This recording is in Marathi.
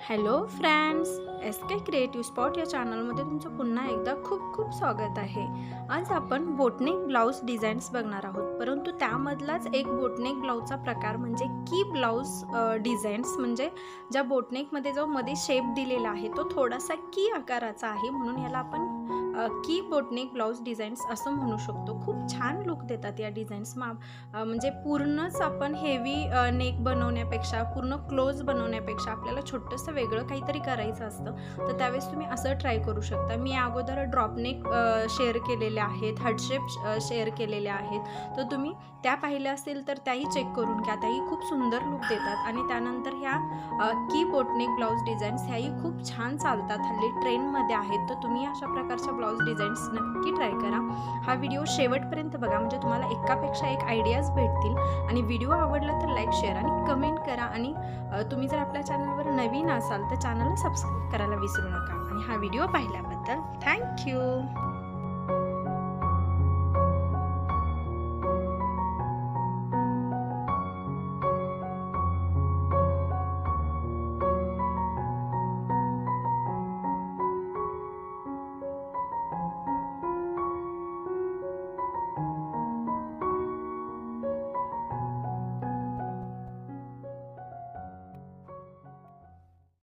हॅलो फ्रेंड्स, एस के क्रिएटिव्ह स्पॉट या चॅनलमध्ये तुमचं पुन्हा एकदा खूप खूप स्वागत आहे। आज आपण बोटनेक ब्लाउज डिझाईन्स बघणार आहोत, परंतु त्यामधलाच एक बोटनेक ब्लाउजचा प्रकार म्हणजे की ब्लाउज डिझाईन्स, म्हणजे ज्या बोटनेकमध्ये जो मध्ये शेप दिलेला आहे तो थोडासा की आकाराचा आहे, म्हणून याला आपण की बोटनेक ब्लाउज डिझाईन्स असं म्हणू शकतो। खूप छान लुक देतात या डिझाईन्स। म्हणजे पूर्णच आपण हेवी नेक बनवण्यापेक्षा, पूर्ण क्लोज बनवण्यापेक्षा आपल्याला छोटंसं वेगळं काहीतरी करायचं असतं, तर त्यावेळेस तुम्ही असं ट्राय करू शकता। मी अगोदर ड्रॉप नेक शेअर केलेले आहेत, हार्ट शेप शेअर केलेले आहेत, तर तुम्ही त्या पाहिल्या असेल तर त्याही चेक करून घ्या। त्याही खूप सुंदर लुक देतात। आणि त्यानंतर ह्या की बोटनेक ब्लाउज डिझाईन्स ह्याही खूप छान चालतात, हल्ली ट्रेंडमध्ये आहेत, तर तुम्ही अशा प्रकारच्या ब्लाउज डिझाईन्स नक्की ट्राय करा। हा व्हिडिओ शेवटपर्यंत बघा, म्हणजे तुम्हाला एकापेक्षा एक आयडियाज भेटतील। आणि व्हिडिओ आवडला तर लाईक, शेअर आणि कमेंट करा। आणि तुम्ही जर आपल्या चॅनलवर नवीन असाल तर चॅनलला सबस्क्राईब करायला विसरू नका। आणि हा व्हिडिओ पाहिल्याबद्दल थँक्यू।